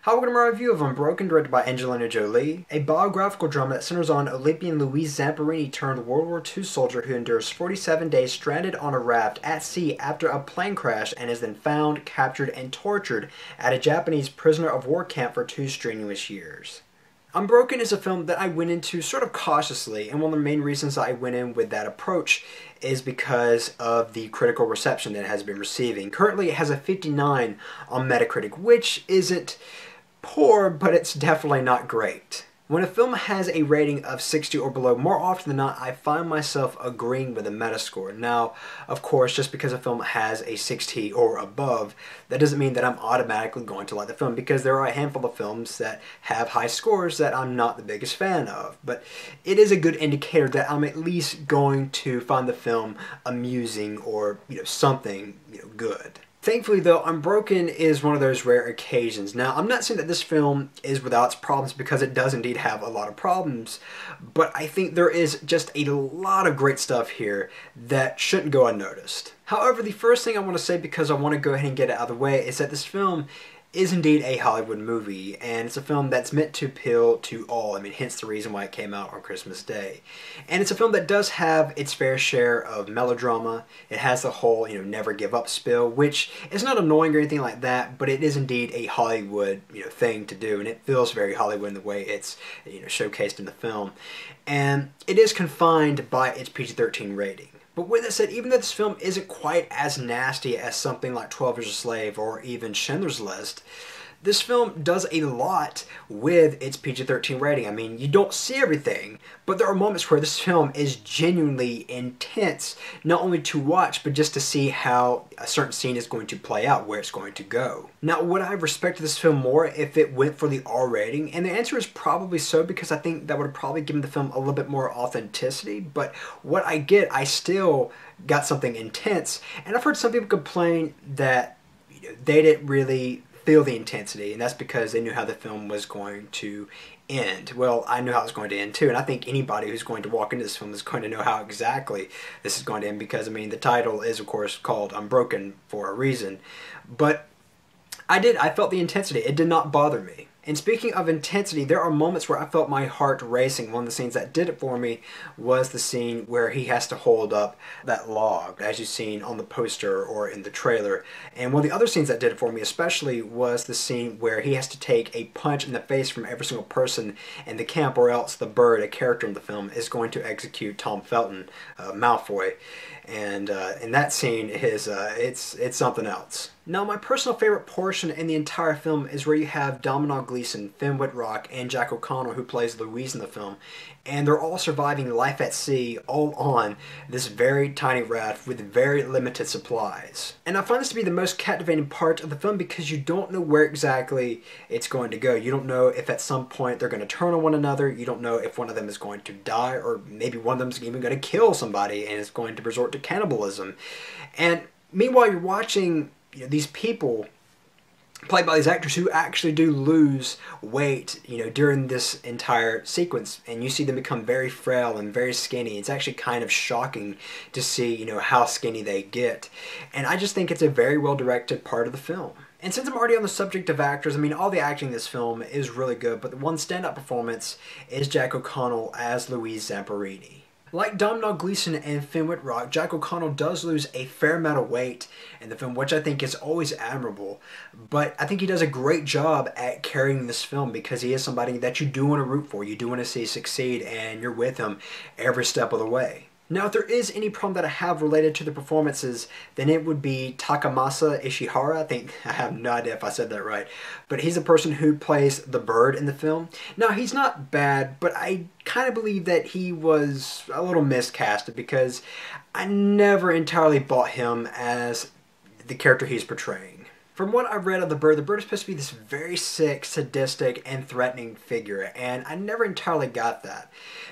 How we're going to review of Unbroken, directed by Angelina Jolie, a biographical drama that centers on Olympian Louis Zamperini turned World War II soldier who endures 47 days stranded on a raft at sea after a plane crash and is then found, captured, and tortured at a Japanese prisoner of war camp for 2 strenuous years. Unbroken is a film that I went into sort of cautiously, and one of the main reasons I went in with that approach is because of the critical reception that it has been receiving. Currently it has a 59 on Metacritic, which isn't poor, but it's definitely not great. When a film has a rating of 60 or below, more often than not, I find myself agreeing with the Metascore. Now, of course, just because a film has a 60 or above, that doesn't mean that I'm automatically going to like the film, because there are a handful of films that have high scores that I'm not the biggest fan of. But it is a good indicator that I'm at least going to find the film amusing or, something, good. Thankfully, though, Unbroken is one of those rare occasions. Now, I'm not saying that this film is without its problems, because it does indeed have a lot of problems, but I think there is just a lot of great stuff here that shouldn't go unnoticed. However, the first thing I want to say, because I want to go ahead and get it out of the way, is that this film is indeed a Hollywood movie, and it's a film that's meant to appeal to all. Hence the reason why it came out on Christmas Day. And it's a film that does have its fair share of melodrama. It has the whole, never give up spill, which is not annoying or anything like that, but it is indeed a Hollywood, thing to do, and it feels very Hollywood in the way it's, showcased in the film. And it is confined by its PG-13 rating. But with that said, even though this film isn't quite as nasty as something like 12 Years a Slave or even Schindler's List, this film does a lot with its PG-13 rating. You don't see everything, but there are moments where this film is genuinely intense, not only to watch, but just to see how a certain scene is going to play out, where it's going to go. Now, would I have respected this film more if it went for the R rating? And the answer is probably so, because I think that would have probably given the film a little bit more authenticity, but what I get, I still got something intense. And I've heard some people complain that they didn't really feel the intensity, and that's because they knew how the film was going to end. Well, I knew how it was going to end too, and I think anybody who's going to walk into this film is going to know how exactly this is going to end, because the title is of course called Unbroken for a reason. But I felt the intensity. It did not bother me. And speaking of intensity, there are moments where I felt my heart racing. One of the scenes that did it for me was the scene where he has to hold up that log, as you've seen on the poster or in the trailer. And one of the other scenes that did it for me especially was the scene where he has to take a punch in the face from every single person in the camp, or else the bird, a character in the film, is going to execute Tom Felton, Malfoy. And in that scene, it's something else. Now, my personal favorite portion in the entire film is where you have Domhnall Gleeson, Finn Wittrock, and Jack O'Connell, who plays Louise in the film, and they're all surviving life at sea, all on this very tiny raft with very limited supplies. And I find this to be the most captivating part of the film, because you don't know where exactly it's going to go. You don't know if at some point they're going to turn on one another. You don't know if one of them is going to die, or maybe one of them is even going to kill somebody and is going to resort to cannibalism. And meanwhile, you're watching these people played by these actors who actually do lose weight, during this entire sequence, and you see them become very frail and very skinny. It's actually kind of shocking to see, how skinny they get. And I just think it's a very well directed part of the film. And since I'm already on the subject of actors, all the acting in this film is really good, but the one standout performance is Jack O'Connell as Louis Zamperini. Like Domhnall Gleeson and Finn Wittrock, Jack O'Connell does lose a fair amount of weight in the film, which I think is always admirable. But I think he does a great job at carrying this film, because he is somebody that you do want to root for, you do want to see succeed, and you're with him every step of the way. Now, if there is any problem that I have related to the performances, then it would be Takamasa Ishihara. I have no idea if I said that right, but he's the person who plays the bird in the film. Now, he's not bad, but I kind of believe that he was a little miscasted, because I never entirely bought him as the character he's portraying. From what I've read of the bird is supposed to be this very sick, sadistic, and threatening figure, and I never entirely got that.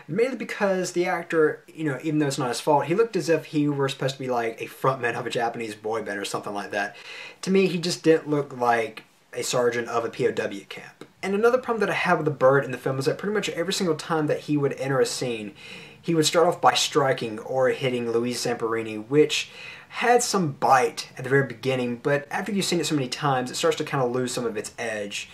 Mainly because the actor, even though it's not his fault, he looked as if he were supposed to be like a frontman of a Japanese boy band or something like that. To me, he just didn't look like a sergeant of a POW camp. And another problem that I have with the bird in the film is that pretty much every single time that he would enter a scene, he would start off by striking or hitting Louis Zamperini, which had some bite at the very beginning, but after you've seen it so many times, it starts to kind of lose some of its edge.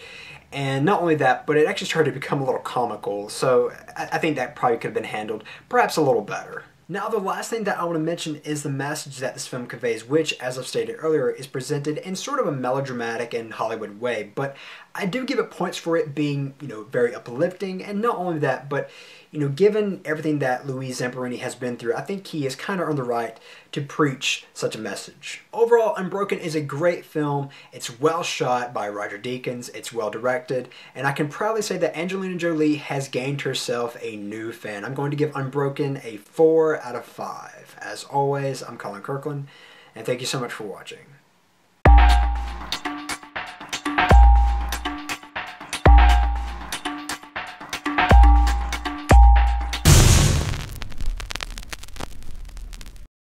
And not only that, but it actually started to become a little comical, so I think that probably could have been handled perhaps a little better. Now, the last thing that I want to mention is the message that this film conveys, which, as I've stated earlier, is presented in sort of a melodramatic and Hollywood way. But I do give it points for it being, very uplifting. And not only that, but, given everything that Louis Zamperini has been through, I think he is kind of earned the right to preach such a message. Overall, Unbroken is a great film. It's well shot by Roger Deakins. It's well directed. And I can proudly say that Angelina Jolie has gained herself a new fan. I'm going to give Unbroken a 4 out of 5. As always, I'm Colyn Kirkland, and thank you so much for watching.